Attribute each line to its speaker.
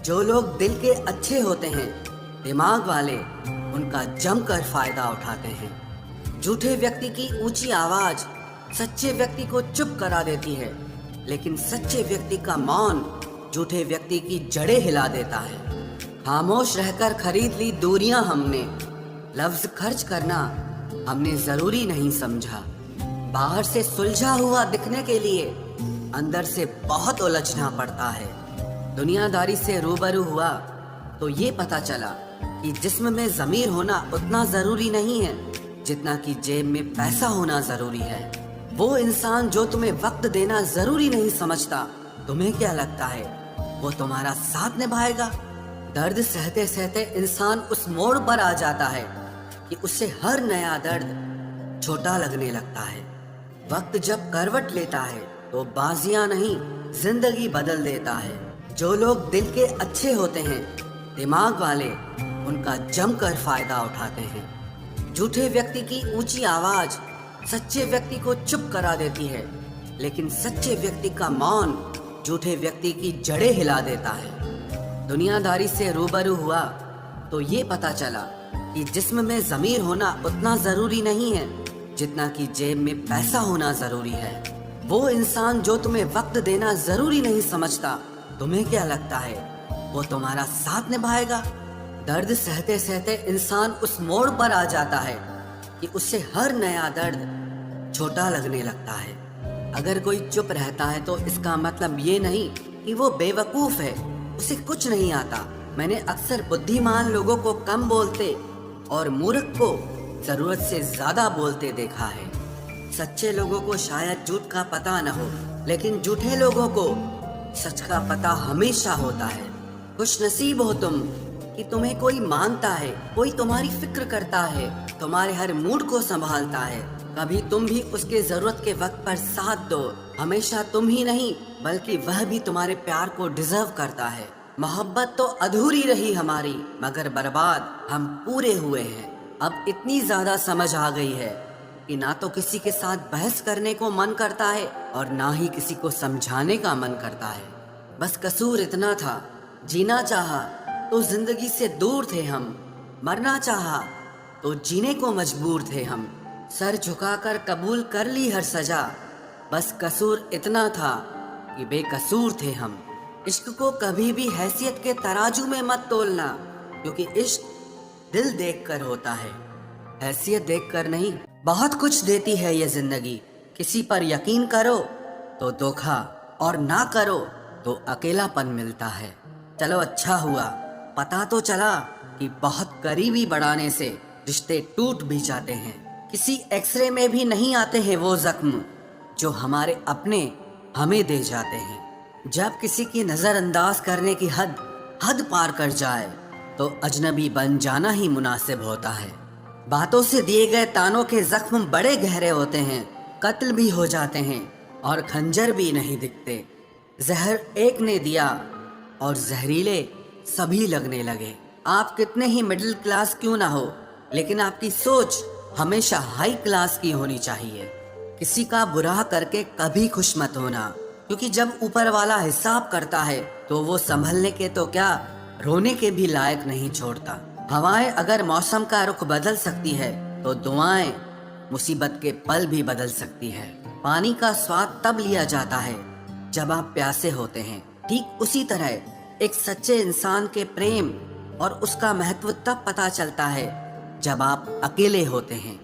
Speaker 1: जो लोग दिल के अच्छे होते हैं, दिमाग वाले, उनका जमकर फायदा उठाते हैं। झूठे व्यक्ति की ऊंची आवाज सच्चे व्यक्ति को चुप करा देती है, लेकिन सच्चे व्यक्ति का मौन झूठे व्यक्ति की जड़ें हिला देता है। खामोश रहकर खरीद ली दूरियां हमने, लफ्ज खर्च करना हमने जरूरी नहीं समझा। बाहर से सुलझा हुआ दिखने के लिए अंदर से बहुत उलझना पड़ता है। दुनियादारी से रूबरू हुआ तो ये पता चला कि जिस्म में ज़मीर होना उतना ज़रूरी नहीं है जितना कि जेब में पैसा होना ज़रूरी है। वो इंसान जो तुम्हें वक्त देना ज़रूरी नहीं समझता, तुम्हें क्या लगता है वो तुम्हारा साथ निभाएगा? दर्द सहते सहते इंसान उस मोड़ पर आ जाता है कि उससे हर नया दर्द छोटा लगने लगता है। वक्त जब करवट लेता है तो बाजियां नहीं, जिंदगी बदल देता है। जो लोग दिल के अच्छे होते हैं, दिमाग वाले, उनका जमकर फायदा उठाते हैं। झूठे व्यक्ति की ऊंची आवाज सच्चे व्यक्ति को चुप करा देती है, लेकिन सच्चे व्यक्ति का मौन झूठे व्यक्ति की जड़ें हिला देता है। दुनियादारी से रूबरू हुआ तो ये पता चला कि जिस्म में ज़मीर होना उतना ज़रूरी नहीं है जितना कि जेब में पैसा होना ज़रूरी है। वो इंसान जो तुम्हें वक्त देना ज़रूरी नहीं समझता, तुम्हें क्या लगता है वो तुम्हारा साथ निभाएगा? दर्द सहते सहते इंसान उस मोड़ पर आ जाता है कि उससे हर नया दर्द छोटा लगने लगता है। अगर कोई चुप रहता है तो इसका मतलब ये नहीं कि वो बेवकूफ़ है, उसे कुछ नहीं आता। मैंने अक्सर बुद्धिमान लोगों को कम बोलते और मूर्ख को ज़रूरत से ज़्यादा बोलते देखा है। सच्चे लोगों को शायद झूठ का पता न हो, लेकिन झूठे लोगों को सच का पता हमेशा होता है। खुश नसीब हो तुम कि तुम्हें कोई मानता है, कोई तुम्हारी फिक्र करता है, तुम्हारे हर मूड को संभालता है। कभी तुम भी उसके जरूरत के वक्त पर साथ दो। हमेशा तुम ही नहीं बल्कि वह भी तुम्हारे प्यार को डिजर्व करता है। मोहब्बत तो अधूरी रही हमारी, मगर बर्बाद हम पूरे हुए हैं। अब इतनी ज्यादा समझ आ गई है कि ना तो किसी के साथ बहस करने को मन करता है और ना ही किसी को समझाने का मन करता है। बस कसूर इतना था, जीना चाहा तो जिंदगी से दूर थे हम, मरना चाहा तो जीने को मजबूर थे हम। सर झुकाकर कबूल कर ली हर सजा, बस कसूर इतना था कि बेकसूर थे हम। इश्क को कभी भी हैसियत के तराजू में मत तोलना, क्योंकि इश्क दिल देखकर होता है, हैसियत देखकर नहीं। बहुत कुछ देती है ये जिंदगी, किसी पर यकीन करो तो धोखा और ना करो तो अकेलापन मिलता है। चलो अच्छा हुआ पता तो चला कि बहुत करीबी बढ़ाने से रिश्ते टूट भी जाते हैं। किसी एक्सरे में भी नहीं आते हैं वो जख्म जो हमारे अपने हमें दे जाते हैं। जब किसी की नज़रअंदाज करने की हद पार कर जाए तो अजनबी बन जाना ही मुनासिब होता है। बातों से दिए गए तानों के जख्म बड़े गहरे होते हैं, कत्ल भी हो जाते हैं और खंजर भी नहीं दिखते। जहर एक ने दिया और जहरीले सभी लगने लगे। आप कितने ही मिडिल क्लास क्यों ना हो, लेकिन आपकी सोच हमेशा हाई क्लास की होनी चाहिए। किसी का बुरा करके कभी खुश मत होना, क्योंकि जब ऊपर वाला हिसाब करता है तो वो संभलने के तो क्या, रोने के भी लायक नहीं छोड़ता। हवाएं अगर मौसम का रुख बदल सकती है तो दुआएं मुसीबत के पल भी बदल सकती है। पानी का स्वाद तब लिया जाता है जब आप प्यासे होते हैं। ठीक उसी तरह एक सच्चे इंसान के प्रेम और उसका महत्व तब पता चलता है जब आप अकेले होते हैं।